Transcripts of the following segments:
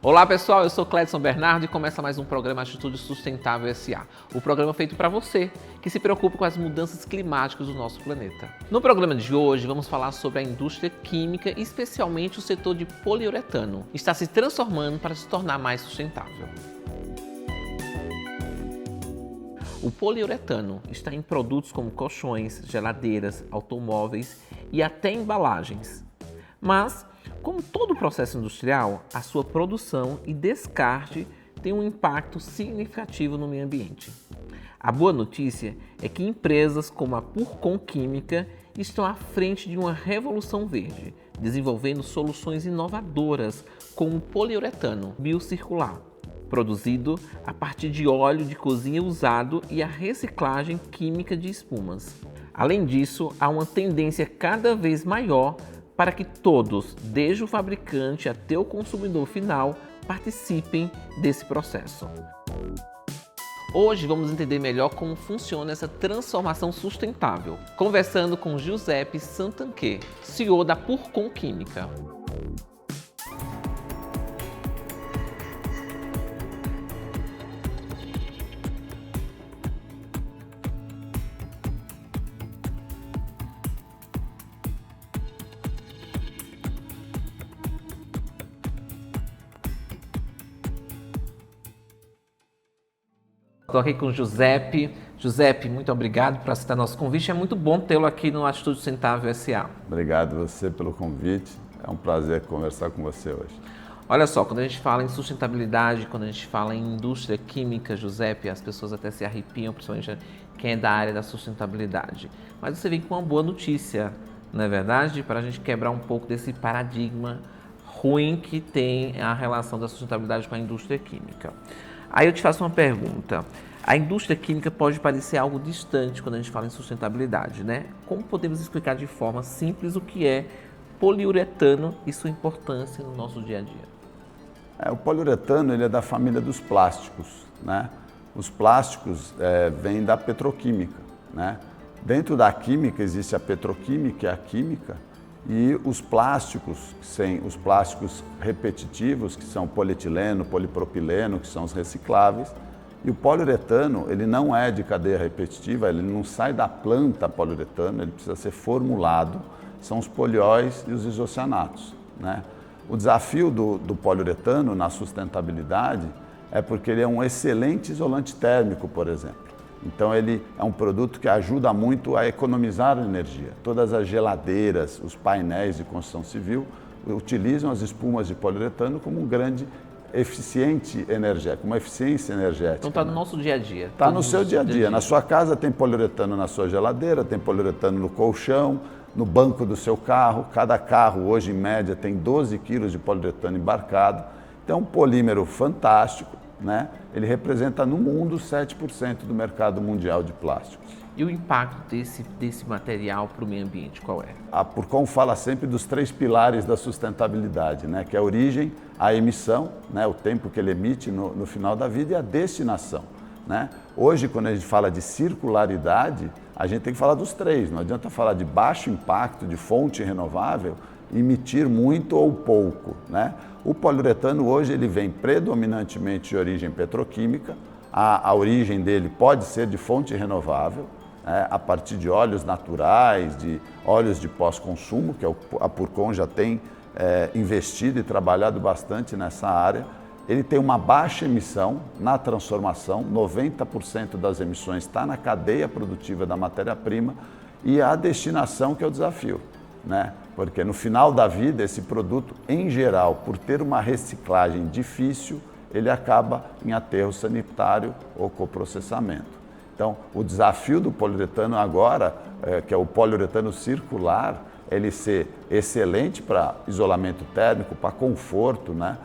Olá pessoal, eu sou Cledson Bernardo e começa mais um programa Atitude Sustentável S.A. O programa feito para você que se preocupa com as mudanças climáticas do nosso planeta. No programa de hoje vamos falar sobre a indústria química, especialmente o setor de poliuretano. Está se transformando para se tornar mais sustentável. O poliuretano está em produtos como colchões, geladeiras, automóveis e até embalagens. Mas, como todo processo industrial, a sua produção e descarte tem um impacto significativo no meio ambiente. A boa notícia é que empresas como a Purcon Química estão à frente de uma revolução verde, desenvolvendo soluções inovadoras como o poliuretano biocircular, produzido a partir de óleo de cozinha usado e a reciclagem química de espumas. Além disso, há uma tendência cada vez maior para que todos, desde o fabricante até o consumidor final, participem desse processo. Hoje vamos entender melhor como funciona essa transformação sustentável, conversando com Giuseppe Santanché, CEO da Purcon Química. Estou aqui com o Giuseppe. Giuseppe, muito obrigado por aceitar nosso convite. É muito bom tê-lo aqui no Atitude Sustentável S.A. Obrigado você pelo convite. É um prazer conversar com você hoje. Olha só, quando a gente fala em sustentabilidade, quando a gente fala em indústria química, Giuseppe, as pessoas até se arrepiam, principalmente quem é da área da sustentabilidade. Mas você vem com uma boa notícia, não é verdade? Para a gente quebrar um pouco desse paradigma ruim que tem a relação da sustentabilidade com a indústria química. Aí eu te faço uma pergunta. A indústria química pode parecer algo distante quando a gente fala em sustentabilidade, né? Como podemos explicar de forma simples o que é poliuretano e sua importância no nosso dia a dia? O poliuretano ele é da família dos plásticos, né? Os plásticos vêm da petroquímica, né? Dentro da química existe a petroquímica e a química, e os plásticos repetitivos, que são polietileno, polipropileno, que são os recicláveis. E o poliuretano, ele não é de cadeia repetitiva, ele não sai da planta poliuretano, ele precisa ser formulado, são os polióis e os isocianatos, né? O desafio do poliuretano na sustentabilidade é porque ele é um excelente isolante térmico, por exemplo. Então ele é um produto que ajuda muito a economizar energia. Todas as geladeiras, os painéis de construção civil utilizam as espumas de poliuretano como um grande eficiente energético, uma eficiência energética. Então está no nosso dia a dia. Está no seu dia a dia. Na sua casa tem poliuretano na sua geladeira, tem poliuretano no colchão, no banco do seu carro. Cada carro hoje em média tem 12 quilos de poliuretano embarcado. Então é um polímero fantástico, né? Ele representa no mundo 7% do mercado mundial de plásticos. E o impacto desse material para o meio ambiente, qual é? A Purcon fala sempre dos 3 pilares da sustentabilidade, né? Que é a origem, a emissão, né? O tempo que ele emite no final da vida, e a destinação, né? Hoje, quando a gente fala de circularidade, a gente tem que falar dos 3. Não adianta falar de baixo impacto, de fonte renovável, emitir muito ou pouco, né? O poliuretano hoje ele vem predominantemente de origem petroquímica. A origem dele pode ser de fonte renovável, né? A partir de óleos naturais, de óleos de pós-consumo, que a Purcon já tem investido e trabalhado bastante nessa área. Ele tem uma baixa emissão na transformação, 90% das emissões está na cadeia produtiva da matéria-prima, e a destinação que é o desafio, né? Porque no final da vida, esse produto, em geral, por ter uma reciclagem difícil, ele acaba em aterro sanitário ou coprocessamento. Então, o desafio do poliuretano agora, que é o poliuretano circular, ele ser excelente para isolamento térmico, para conforto, né?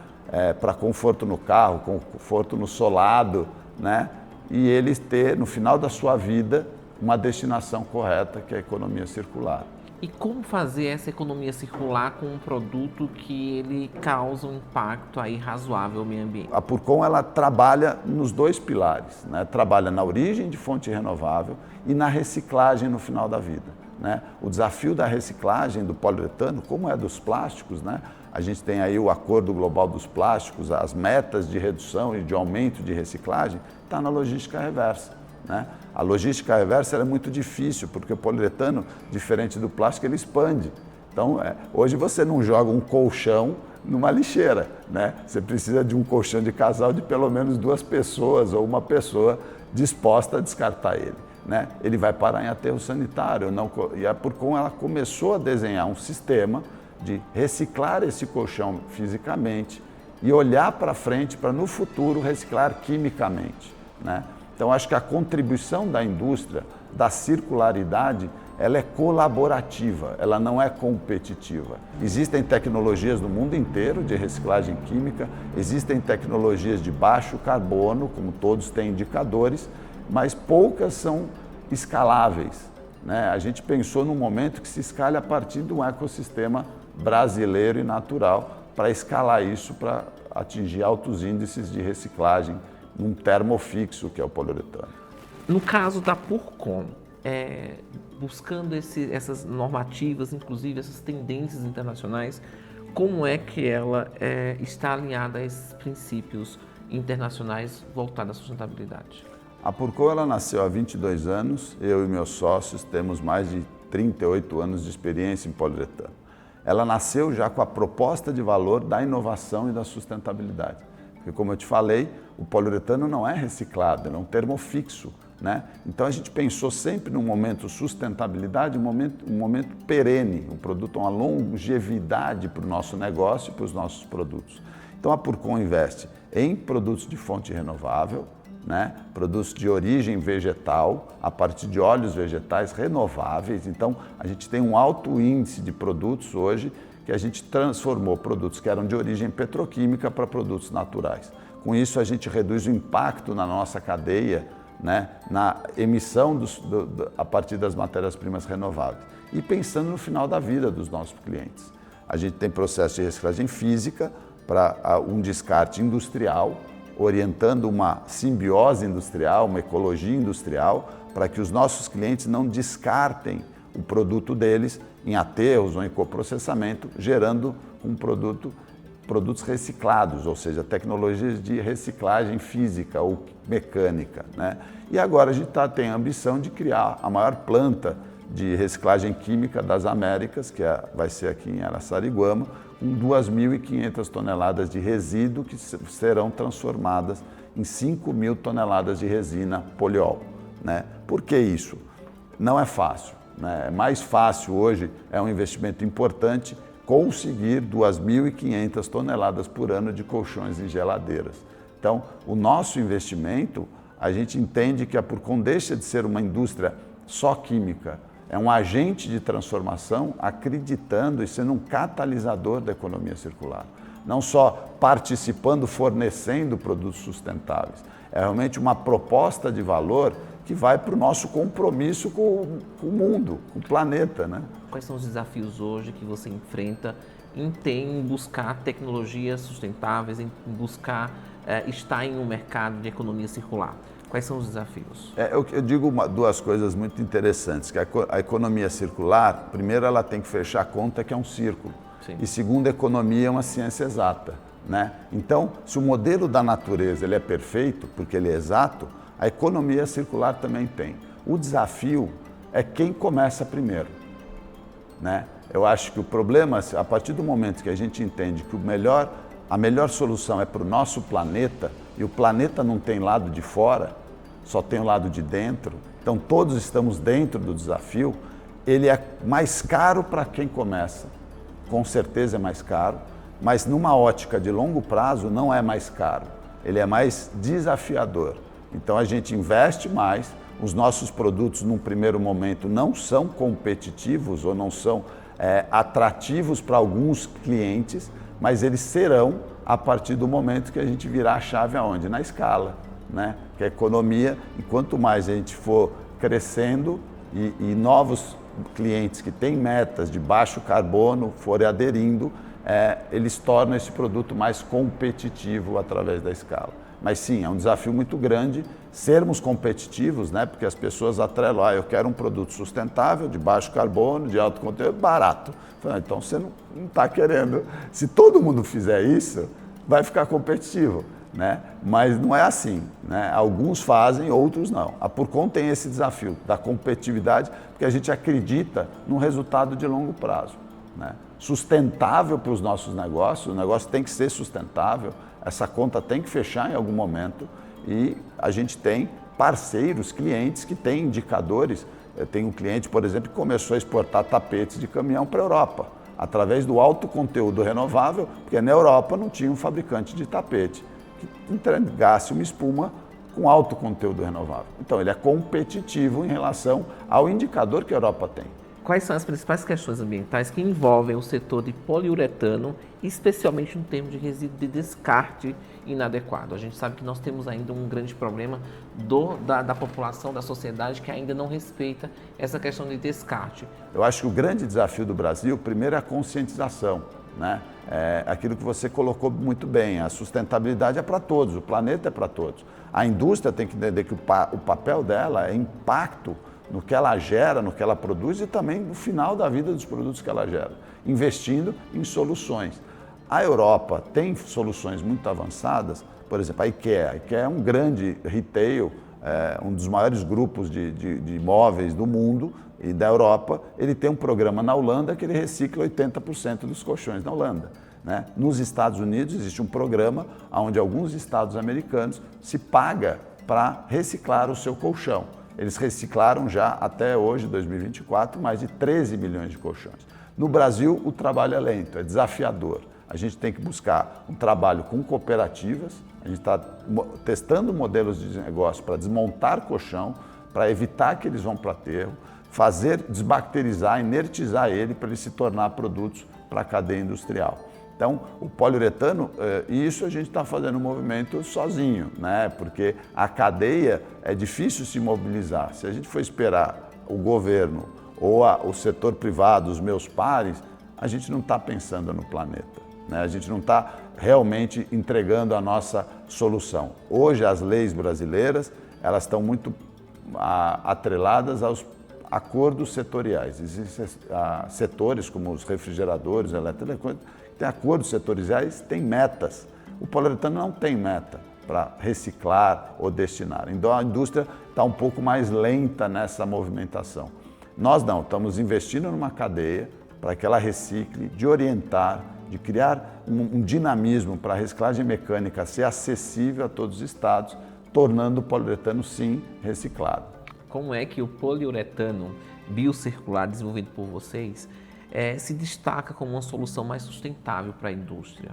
Para conforto no carro, conforto no solado, né? E ele ter, no final da sua vida, uma destinação correta, que é a economia circular. E como fazer essa economia circular com um produto que ele causa um impacto aí razoável ao meio ambiente? A Purcon ela trabalha nos 2 pilares, né? Trabalha na origem de fonte renovável e na reciclagem no final da vida. né? O desafio da reciclagem do poliuretano, como é dos plásticos, né? A gente tem aí o Acordo Global dos Plásticos, as metas de redução e de aumento de reciclagem, está na logística reversa, né? A logística reversa é muito difícil, porque o poliuretano, diferente do plástico, ele expande. Então, hoje você não joga um colchão numa lixeira, né? Você precisa de um colchão de casal de pelo menos 2 pessoas ou uma pessoa disposta a descartar ele, né? Ele vai parar em aterro sanitário. E a Purcon ela começou a desenhar um sistema de reciclar esse colchão fisicamente e olhar para frente para no futuro reciclar quimicamente, né? Então, acho que a contribuição da indústria, da circularidade, ela é colaborativa, ela não é competitiva. Existem tecnologias no mundo inteiro de reciclagem química, existem tecnologias de baixo carbono, como todos têm indicadores, mas poucas são escaláveis, né? A gente pensou num momento que se escala a partir de um ecossistema brasileiro e natural para escalar isso, para atingir altos índices de reciclagem num termofixo, que é o poliuretano. No caso da Purcon, buscando essas normativas, inclusive essas tendências internacionais, como é que ela está alinhada a esses princípios internacionais voltados à sustentabilidade? A Purcon ela nasceu há 22 anos, eu e meus sócios temos mais de 38 anos de experiência em poliuretano. Ela nasceu já com a proposta de valor da inovação e da sustentabilidade. Porque, como eu te falei, o poliuretano não é reciclado, ele é um termofixo, né? Então a gente pensou sempre num momento sustentabilidade, um momento perene, um produto, uma longevidade para o nosso negócio e para os nossos produtos. Então a Purcon investe em produtos de fonte renovável, né? Produtos de origem vegetal, a partir de óleos vegetais renováveis. Então a gente tem um alto índice de produtos hoje que a gente transformou produtos que eram de origem petroquímica para produtos naturais. Com isso, a gente reduz o impacto na nossa cadeia, né, na emissão a partir das matérias-primas renováveis. E pensando no final da vida dos nossos clientes. A gente tem processo de reciclagem física para um descarte industrial, orientando uma simbiose industrial, uma ecologia industrial, para que os nossos clientes não descartem o produto deles em aterros ou em coprocessamento, gerando produtos reciclados, ou seja, tecnologias de reciclagem física ou mecânica, né? E agora a gente tem a ambição de criar a maior planta de reciclagem química das Américas, que vai ser aqui em Araçariguama, com 2.500 toneladas de resíduo que serão transformadas em 5.000 toneladas de resina poliol, né? Por que isso? Não é fácil, né? É mais fácil hoje, é um investimento importante, conseguir 2.500 toneladas por ano de colchões e geladeiras. Então, o nosso investimento, a gente entende que a Purcon deixa de ser uma indústria só química, é um agente de transformação acreditando e sendo um catalisador da economia circular. Não só participando, fornecendo produtos sustentáveis, é realmente uma proposta de valor que vai para o nosso compromisso com o mundo, com o planeta, né? Quais são os desafios hoje que você enfrenta em buscar tecnologias sustentáveis, em buscar estar em um mercado de economia circular? Quais são os desafios? Eu digo duas coisas muito interessantes, que a economia circular, primeiro ela tem que fechar a conta que é um círculo. Sim. E segundo, a economia é uma ciência exata, né? Então, se o modelo da natureza ele é perfeito, porque ele é exato, a economia circular também tem. O desafio é quem começa primeiro, né? Eu acho que o problema, a partir do momento que a gente entende que a melhor solução é para o nosso planeta, e o planeta não tem lado de fora, só tem o lado de dentro, então todos estamos dentro do desafio, ele é mais caro para quem começa, com certeza é mais caro, mas numa ótica de longo prazo não é mais caro, ele é mais desafiador. Então a gente investe mais, os nossos produtos num primeiro momento não são competitivos ou não são atrativos para alguns clientes, mas eles serão a partir do momento que a gente virar a chave aonde? Na escala, né? Que a economia, e quanto mais a gente for crescendo e novos clientes que têm metas de baixo carbono forem aderindo, eles tornam esse produto mais competitivo através da escala. Mas sim, é um desafio muito grande sermos competitivos, né? Porque as pessoas atrelam, eu quero um produto sustentável, de baixo carbono, de alto conteúdo, barato. Então você não está querendo. Se todo mundo fizer isso, vai ficar competitivo, né? Mas não é assim, né? Alguns fazem, outros não. A Purcon tem esse desafio da competitividade, porque a gente acredita num resultado de longo prazo, né? Sustentável para os nossos negócios, o negócio tem que ser sustentável, essa conta tem que fechar em algum momento e a gente tem parceiros, clientes que têm indicadores. Eu tenho um cliente, por exemplo, que começou a exportar tapetes de caminhão para a Europa, através do alto conteúdo renovável, porque na Europa não tinha um fabricante de tapete que entregasse uma espuma com alto conteúdo renovável. Então ele é competitivo em relação ao indicador que a Europa tem. Quais são as principais questões ambientais que envolvem o setor de poliuretano, especialmente no termo de resíduo de descarte inadequado? A gente sabe que nós temos ainda um grande problema da população, da sociedade, que ainda não respeita essa questão de descarte. Eu acho que o grande desafio do Brasil, primeiro, é a conscientização, né? É aquilo que você colocou muito bem, a sustentabilidade é para todos, o planeta é para todos. A indústria tem que entender que o papel dela é impacto no que ela gera, no que ela produz e também no final da vida dos produtos que ela gera, investindo em soluções. A Europa tem soluções muito avançadas, por exemplo, a IKEA é um grande retail, um dos maiores grupos de móveis do mundo e da Europa. Ele tem um programa na Holanda que ele recicla 80% dos colchões na Holanda, né? Nos Estados Unidos existe um programa onde alguns estados americanos se paga para reciclar o seu colchão. Eles reciclaram já até hoje, 2024, mais de 13 milhões de colchões. No Brasil, o trabalho é lento, é desafiador. A gente tem que buscar um trabalho com cooperativas, a gente está testando modelos de negócio para desmontar colchão, para evitar que eles vão para aterro, desbacterizar, inertizar ele para ele se tornar produtos para a cadeia industrial. Então, o poliuretano, isso a gente está fazendo um movimento sozinho, né? Porque a cadeia é difícil se mobilizar. Se a gente for esperar o governo ou o setor privado, os meus pares, a gente não está pensando no planeta, né? A gente não está realmente entregando a nossa solução. Hoje, as leis brasileiras, elas estão muito atreladas aos acordos setoriais. Existem setores como os refrigeradores, eletroeletrônicos, tem acordos setoriais, tem metas. O poliuretano não tem meta para reciclar ou destinar. Então a indústria está um pouco mais lenta nessa movimentação. Nós não, estamos investindo numa cadeia para que ela recicle, de orientar, de criar um dinamismo para a reciclagem mecânica ser acessível a todos os estados, tornando o poliuretano, sim, reciclado. Como é que o poliuretano biocircular desenvolvido por vocês se destaca como uma solução mais sustentável para a indústria?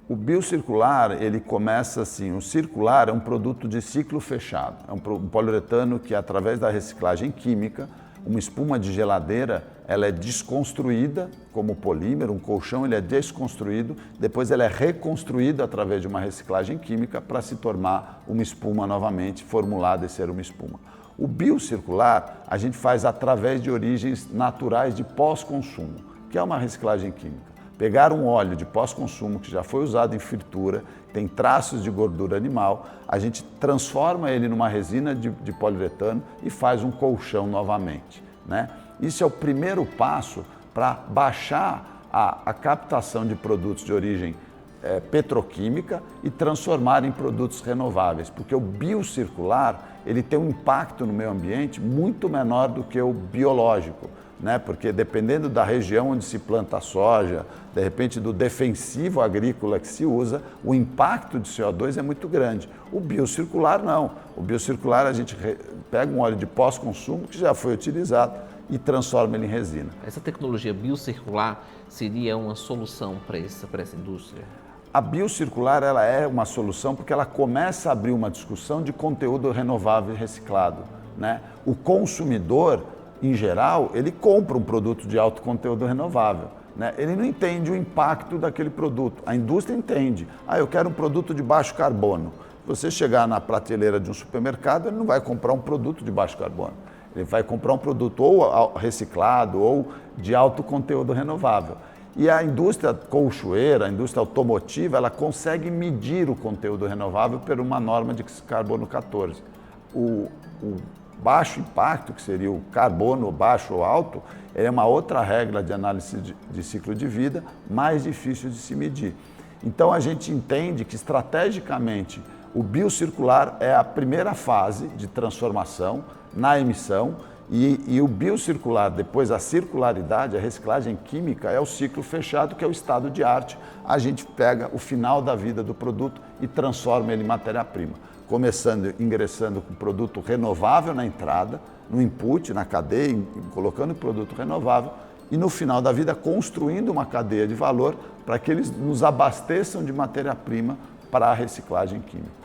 O biocircular, ele começa assim, o circular é um produto de ciclo fechado, é um poliuretano que através da reciclagem química, uma espuma de geladeira, ela é desconstruída como polímero, um colchão ele é desconstruído, depois ela é reconstruída através de uma reciclagem química para se tornar uma espuma novamente, formulada e ser uma espuma. O biocircular a gente faz através de origens naturais de pós-consumo, que é uma reciclagem química. Pegar um óleo de pós-consumo que já foi usado em fritura, tem traços de gordura animal, a gente transforma ele numa resina de poliuretano e faz um colchão novamente, né? Isso é o primeiro passo para baixar a captação de produtos de origem petroquímica e transformar em produtos renováveis, porque o biocircular ele tem um impacto no meio ambiente muito menor do que o biológico, né? Porque dependendo da região onde se planta a soja, de repente do defensivo agrícola que se usa, o impacto de CO2 é muito grande. O biocircular não. O biocircular a gente pega um óleo de pós-consumo que já foi utilizado e transforma ele em resina. Essa tecnologia biocircular seria uma solução para essa indústria? A biocircular ela é uma solução porque ela começa a abrir uma discussão de conteúdo renovável e reciclado, né? O consumidor, em geral, ele compra um produto de alto conteúdo renovável, né? Ele não entende o impacto daquele produto. A indústria entende. Eu quero um produto de baixo carbono. Se você chegar na prateleira de um supermercado, ele não vai comprar um produto de baixo carbono. Ele vai comprar um produto ou reciclado ou de alto conteúdo renovável. E a indústria colchoeira, a indústria automotiva, ela consegue medir o conteúdo renovável por uma norma de carbono 14. O baixo impacto, que seria o carbono baixo ou alto, é uma outra regra de análise de ciclo de vida, mais difícil de se medir. Então a gente entende que estrategicamente o biocircular é a primeira fase de transformação na emissão e o biocircular, depois a circularidade, a reciclagem química, é o ciclo fechado, que é o estado de arte. A gente pega o final da vida do produto e transforma ele em matéria-prima, ingressando com produto renovável na entrada, no input, na cadeia, colocando produto renovável e no final da vida construindo uma cadeia de valor para que eles nos abasteçam de matéria-prima para a reciclagem química.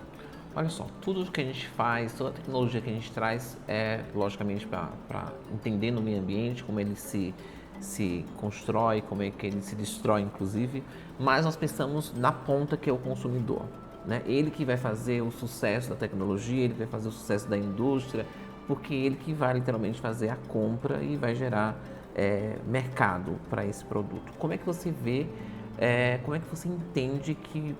Olha só, tudo que a gente faz, toda a tecnologia que a gente traz é, logicamente, para entender no meio ambiente, como ele se constrói, como é que ele se destrói, inclusive, mas nós pensamos na ponta, que é o consumidor, né? Ele que vai fazer o sucesso da tecnologia, ele vai fazer o sucesso da indústria, porque ele que vai literalmente fazer a compra e vai gerar mercado para esse produto. Como é que você vê, como é que você entende que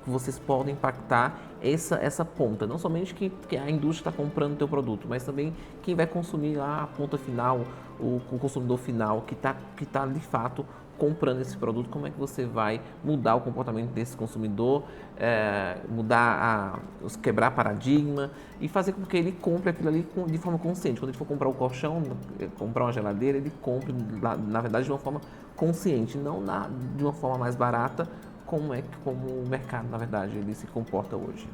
vocês podem impactar essa ponta? Não somente que a indústria está comprando o teu produto, mas também quem vai consumir lá a ponta final, o consumidor final que tá de fato comprando esse produto. Como é que você vai mudar o comportamento desse consumidor, quebrar paradigma e fazer com que ele compre aquilo ali de forma consciente? Quando ele for comprar um colchão, comprar uma geladeira, ele compre, na verdade, de uma forma consciente, não de uma forma mais barata, como o mercado, na verdade, ele se comporta hoje.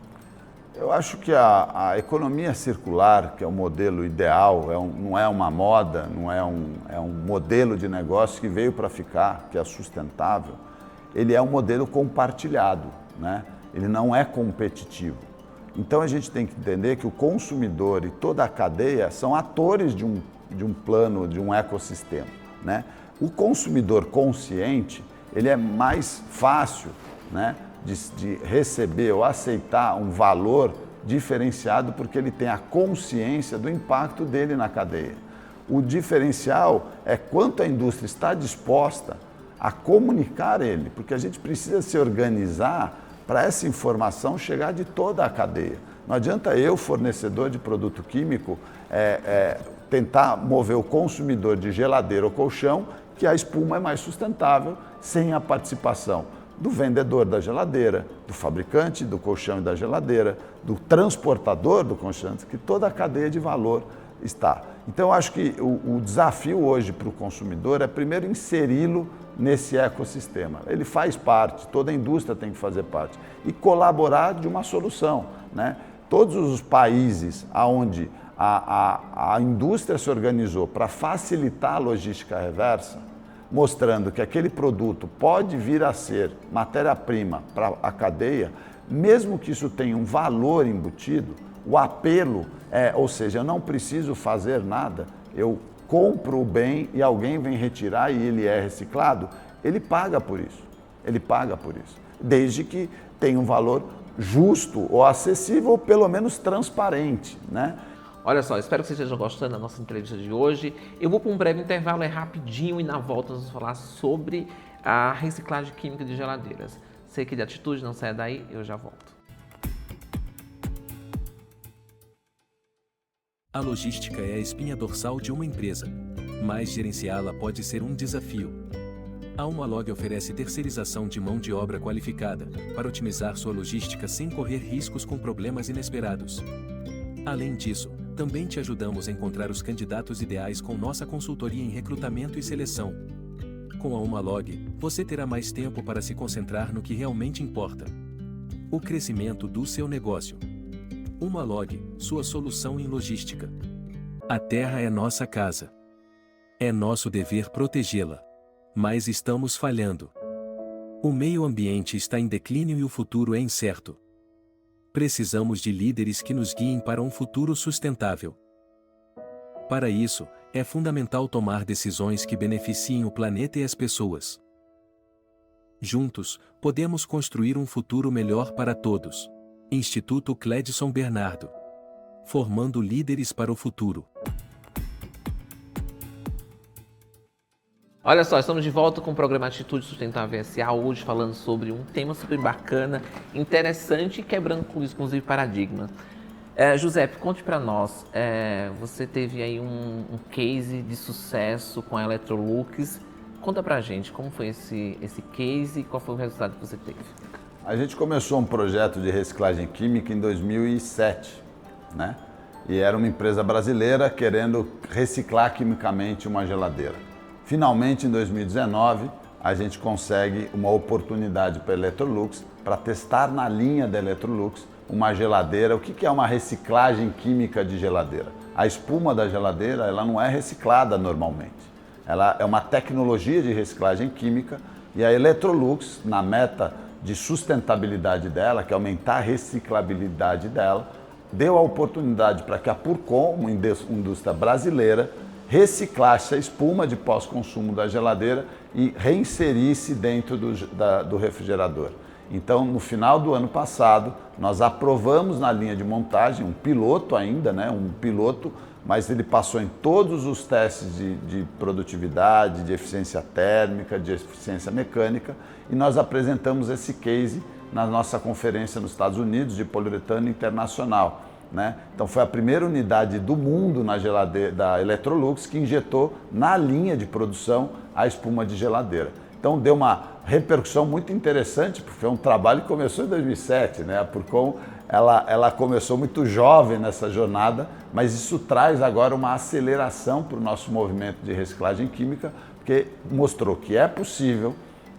Eu acho que a economia circular, que é o modelo ideal, não é uma moda, é um modelo de negócio que veio para ficar, que é sustentável. Ele é um modelo compartilhado, né? Ele não é competitivo. Então a gente tem que entender que o consumidor e toda a cadeia são atores de um plano, de um ecossistema, né? O consumidor consciente, ele é mais fácil, né, de receber ou aceitar um valor diferenciado porque ele tem a consciência do impacto dele na cadeia. O diferencial é quanto a indústria está disposta a comunicar ele, porque a gente precisa se organizar para essa informação chegar de toda a cadeia. Não adianta eu, fornecedor de produto químico, tentar mover o consumidor de geladeira ou colchão, que a espuma é mais sustentável, sem a participação do vendedor da geladeira, do fabricante do colchão e da geladeira, do transportador do colchão, que toda a cadeia de valor está. Então, eu acho que o desafio hoje para o consumidor é primeiro inseri-lo nesse ecossistema. Ele faz parte, toda a indústria tem que fazer parte e colaborar de uma solução, né? Todos os países onde a indústria se organizou para facilitar a logística reversa, mostrando que aquele produto pode vir a ser matéria-prima para a cadeia, mesmo que isso tenha um valor embutido, o apelo ou seja, eu não preciso fazer nada, eu compro o bem e alguém vem retirar e ele é reciclado, ele paga por isso, desde que tenha um valor justo ou acessível ou pelo menos transparente, né? Olha só, espero que vocês estejam gostando da nossa entrevista de hoje. Eu vou para um breve intervalo, é rapidinho, e na volta nós vamos falar sobre a reciclagem química de geladeiras. Sei que de atitude, não saia daí, eu já volto. A logística é a espinha dorsal de uma empresa, mas gerenciá-la pode ser um desafio. A Humalog oferece terceirização de mão de obra qualificada para otimizar sua logística sem correr riscos com problemas inesperados. Além disso, também te ajudamos a encontrar os candidatos ideais com nossa consultoria em recrutamento e seleção. Com a Humalog, você terá mais tempo para se concentrar no que realmente importa: o crescimento do seu negócio. Humalog, sua solução em logística. A terra é nossa casa. É nosso dever protegê-la. Mas estamos falhando. O meio ambiente está em declínio e o futuro é incerto. Precisamos de líderes que nos guiem para um futuro sustentável. Para isso, é fundamental tomar decisões que beneficiem o planeta e as pessoas. Juntos, podemos construir um futuro melhor para todos. Instituto Cledson Bernardo. Formando líderes para o futuro. Olha só, estamos de volta com o programa Atitude Sustentável SA, hoje falando sobre um tema super bacana, interessante e quebrando, inclusive, paradigma. Giuseppe, conte para nós, você teve aí um case de sucesso com a Electrolux. Conta pra gente como foi esse case e qual foi o resultado que você teve. A gente começou um projeto de reciclagem química em 2007, né? E era uma empresa brasileira querendo reciclar quimicamente uma geladeira. Finalmente, em 2019, a gente consegue uma oportunidade para a Electrolux para testar na linha da Electrolux uma geladeira. O que é uma reciclagem química de geladeira? A espuma da geladeira ela não é reciclada normalmente. Ela é uma tecnologia de reciclagem química e a Electrolux, na meta de sustentabilidade dela, que é aumentar a reciclabilidade dela, deu a oportunidade para que a Purcon, uma indústria brasileira, reciclasse a espuma de pós-consumo da geladeira e reinserisse dentro do refrigerador. Então, no final do ano passado, nós aprovamos na linha de montagem, um piloto ainda, né? Um piloto, mas ele passou em todos os testes de produtividade, de eficiência térmica, de eficiência mecânica, e nós apresentamos esse case na nossa conferência nos Estados Unidos de poliuretano internacional, né? Então foi a primeira unidade do mundo na geladeira da Electrolux que injetou na linha de produção a espuma de geladeira. Então deu uma repercussão muito interessante, porque foi um trabalho que começou em 2007, né? A Purcon ela começou muito jovem nessa jornada, mas isso traz agora uma aceleração para o nosso movimento de reciclagem química, porque mostrou que é possível.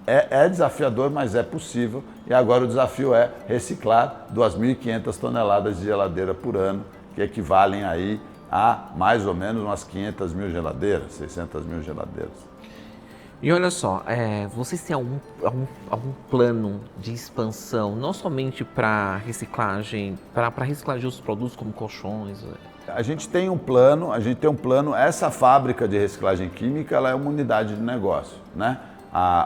É desafiador, mas é possível. E agora o desafio é reciclar 2.500 toneladas de geladeira por ano, que equivalem aí a mais ou menos umas 500 mil geladeiras, 600 mil geladeiras. E olha só, vocês têm algum plano de expansão, não somente para reciclagem, para reciclagem dos produtos como colchões? A gente tem um plano, essa fábrica de reciclagem química ela é uma unidade de negócio, né?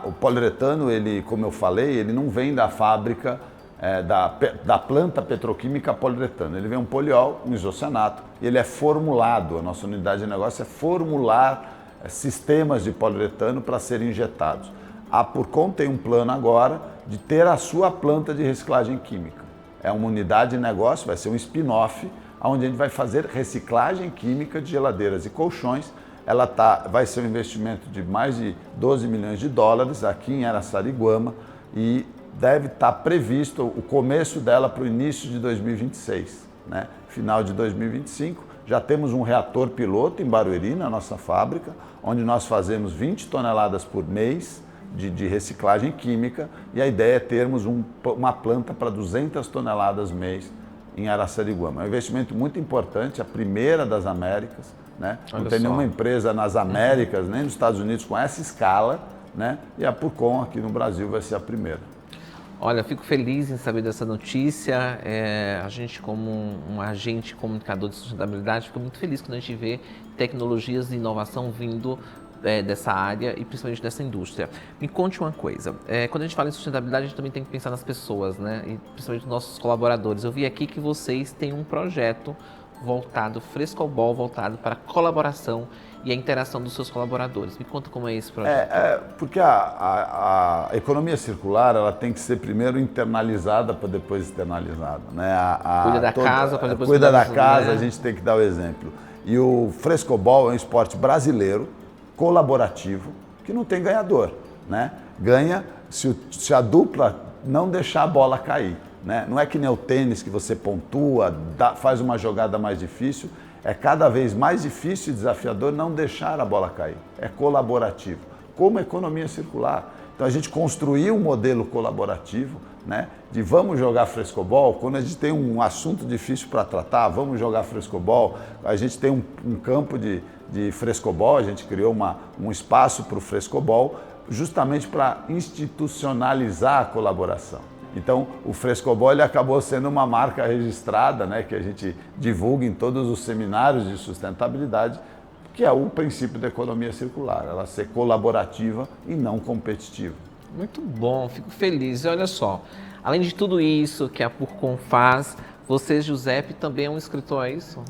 O poliuretano, ele, como eu falei, ele não vem da fábrica, da planta petroquímica poliuretano. Ele vem um poliol, um isocianato, e ele é formulado, a nossa unidade de negócio é formular sistemas de poliuretano para serem injetados. A Purcon tem um plano agora de ter a sua planta de reciclagem química. É uma unidade de negócio, vai ser um spin-off, onde a gente vai fazer reciclagem química de geladeiras e colchões. Ela vai ser um investimento de mais de 12 milhões de dólares aqui em Araçariguama e deve estar previsto o começo dela para o início de 2026, né? Final de 2025. Já temos um reator piloto em Barueri, na nossa fábrica, onde nós fazemos 20 toneladas por mês de reciclagem química e a ideia é termos uma planta para 200 toneladas mês em Araçariguama. É um investimento muito importante, a primeira das Américas, né? Não tem nenhuma empresa nas Américas, nem nos Estados Unidos com essa escala, né? E a Purcon aqui no Brasil vai ser a primeira. Olha, fico feliz em saber dessa notícia. A gente, como um agente comunicador de sustentabilidade, fica muito feliz quando a gente vê tecnologias de inovação vindo dessa área e principalmente dessa indústria. Me conte uma coisa, quando a gente fala em sustentabilidade, a gente também tem que pensar nas pessoas, né? E principalmente nos nossos colaboradores. Eu vi aqui que vocês têm um projeto voltado, Frescobol, voltado para a colaboração e a interação dos seus colaboradores. Me conta como é esse projeto. Porque a economia circular ela tem que ser primeiro internalizada para depois externalizada, né? Cuida da casa para depois cuida da casa, a gente tem que dar o exemplo. E o Frescobol é um esporte brasileiro, colaborativo, que não tem ganhador, né? Ganha se a dupla não deixar a bola cair, né? Não é que nem o tênis que você pontua, faz uma jogada mais difícil. É cada vez mais difícil e desafiador não deixar a bola cair. É colaborativo, como economia circular. Então a gente construiu um modelo colaborativo, né? De vamos jogar frescobol, quando a gente tem um assunto difícil para tratar, vamos jogar frescobol. A gente tem um campo de frescobol, a gente criou um espaço para o frescobol, justamente para institucionalizar a colaboração. Então, o Frescobol ele acabou sendo uma marca registrada, né, que a gente divulga em todos os seminários de sustentabilidade, que é o princípio da economia circular, ela ser colaborativa e não competitiva. Muito bom, fico feliz. E olha só, além de tudo isso que a Purcon faz, você, Giuseppe, também é um escritor, é isso?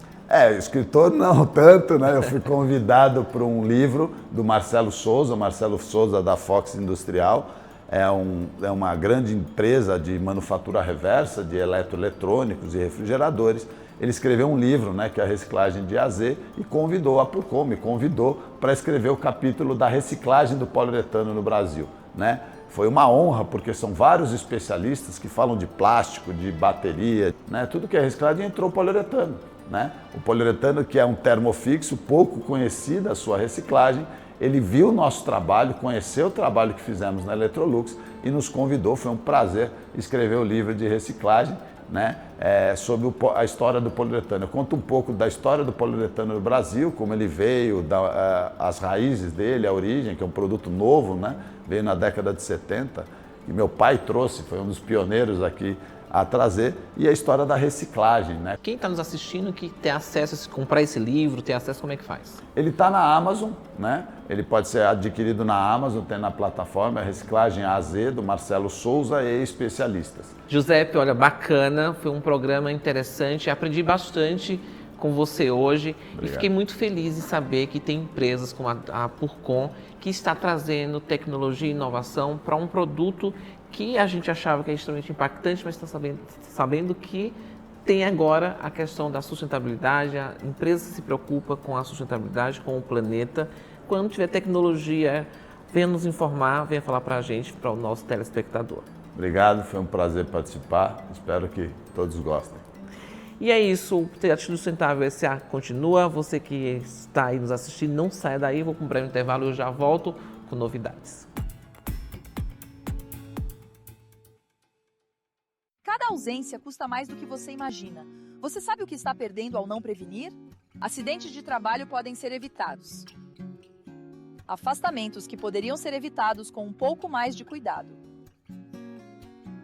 Escritor não tanto, né? Eu fui convidado para um livro do Marcelo Souza da Fox Industrial. É uma grande empresa de manufatura reversa, de eletroeletrônicos e refrigeradores. Ele escreveu um livro, né, que é a reciclagem de AZ, e me convidou para escrever o capítulo da reciclagem do poliuretano no Brasil, né? Foi uma honra, porque são vários especialistas que falam de plástico, de bateria, né? Tudo que é reciclagem entrou o poliuretano, né? O poliuretano, que é um termofixo, pouco conhecido a sua reciclagem, ele viu o nosso trabalho, conheceu o trabalho que fizemos na Electrolux e nos convidou. Foi um prazer escrever o livro de reciclagem, né, sobre a história do poliuretano. Eu conto um pouco da história do poliuretano no Brasil, como ele veio, as raízes dele, a origem, que é um produto novo, né, veio na década de 70, que meu pai trouxe, foi um dos pioneiros aqui a trazer, e a história da reciclagem, né? Quem está nos assistindo que tem acesso, comprar esse livro, tem acesso, como é que faz? Ele está na Amazon, né? Ele pode ser adquirido na Amazon, tem na plataforma, a Reciclagem AZ, do Marcelo Souza e especialistas. Giuseppe, olha, bacana, foi um programa interessante, aprendi bastante com você hoje. Obrigado. E fiquei muito feliz em saber que tem empresas como a Purcon que está trazendo tecnologia e inovação para um produto que a gente achava que é extremamente impactante, mas está sabendo que tem agora a questão da sustentabilidade. A empresa se preocupa com a sustentabilidade, com o planeta. Quando tiver tecnologia, venha nos informar, venha falar para a gente, para o nosso telespectador. Obrigado, foi um prazer participar. Espero que todos gostem. E é isso, o Atitude Sustentável SA continua. Você que está aí nos assistindo, não saia daí, vou para um breve intervalo e eu já volto com novidades. Cada ausência custa mais do que você imagina. Você sabe o que está perdendo ao não prevenir? Acidentes de trabalho podem ser evitados. Afastamentos que poderiam ser evitados com um pouco mais de cuidado.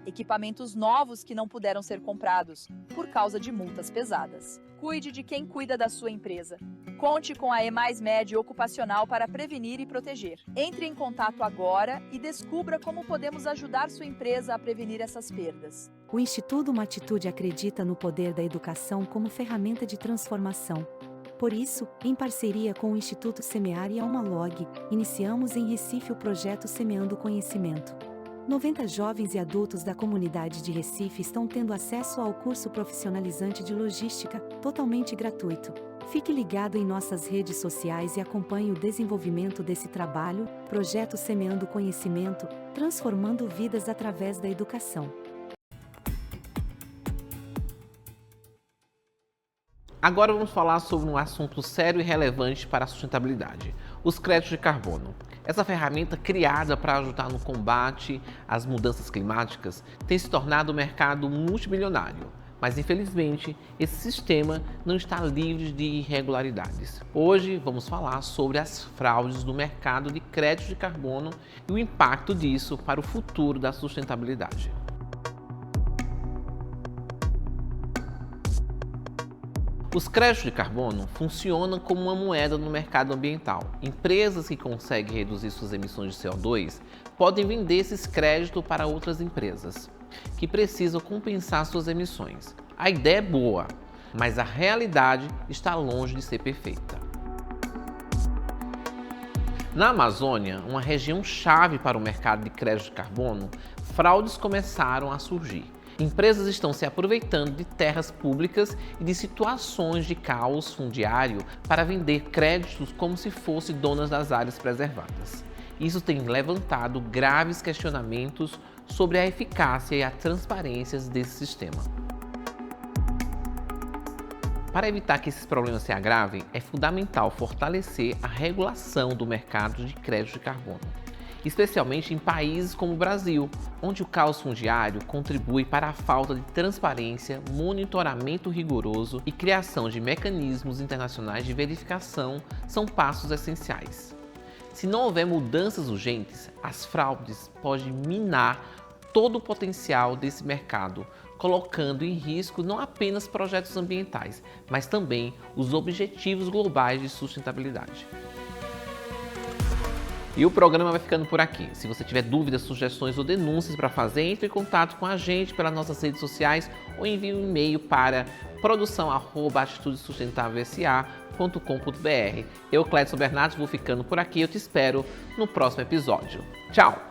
Equipamentos novos que não puderam ser comprados por causa de multas pesadas. Cuide de quem cuida da sua empresa. Conte com a EMAIS-MED Ocupacional para prevenir e proteger. Entre em contato agora e descubra como podemos ajudar sua empresa a prevenir essas perdas. O Instituto Uma Atitude acredita no poder da educação como ferramenta de transformação. Por isso, em parceria com o Instituto Semear e a Almalog, iniciamos em Recife o projeto Semeando Conhecimento. 90 jovens e adultos da comunidade de Recife estão tendo acesso ao curso profissionalizante de logística, totalmente gratuito. Fique ligado em nossas redes sociais e acompanhe o desenvolvimento desse trabalho, Projeto Semeando Conhecimento, transformando vidas através da educação. Agora vamos falar sobre um assunto sério e relevante para a sustentabilidade: os créditos de carbono. Essa ferramenta, criada para ajudar no combate às mudanças climáticas, tem se tornado um mercado multimilionário. Mas, infelizmente, esse sistema não está livre de irregularidades. Hoje vamos falar sobre as fraudes do mercado de créditos de carbono e o impacto disso para o futuro da sustentabilidade. Os créditos de carbono funcionam como uma moeda no mercado ambiental. Empresas que conseguem reduzir suas emissões de CO2 podem vender esses créditos para outras empresas que precisam compensar suas emissões. A ideia é boa, mas a realidade está longe de ser perfeita. Na Amazônia, uma região chave para o mercado de créditos de carbono, fraudes começaram a surgir. Empresas estão se aproveitando de terras públicas e de situações de caos fundiário para vender créditos como se fossem donas das áreas preservadas. Isso tem levantado graves questionamentos sobre a eficácia e a transparência desse sistema. Para evitar que esses problemas se agravem, é fundamental fortalecer a regulação do mercado de crédito de carbono, especialmente em países como o Brasil, onde o caos fundiário contribui para a falta de transparência, monitoramento rigoroso e criação de mecanismos internacionais de verificação são passos essenciais. Se não houver mudanças urgentes, as fraudes podem minar todo o potencial desse mercado, colocando em risco não apenas projetos ambientais, mas também os objetivos globais de sustentabilidade. E o programa vai ficando por aqui. Se você tiver dúvidas, sugestões ou denúncias para fazer, entre em contato com a gente pelas nossas redes sociais ou envie um e-mail para produção@atitudesustentávelsa.com.br. Eu, Clédson Bernardes, vou ficando por aqui. Eu te espero no próximo episódio. Tchau!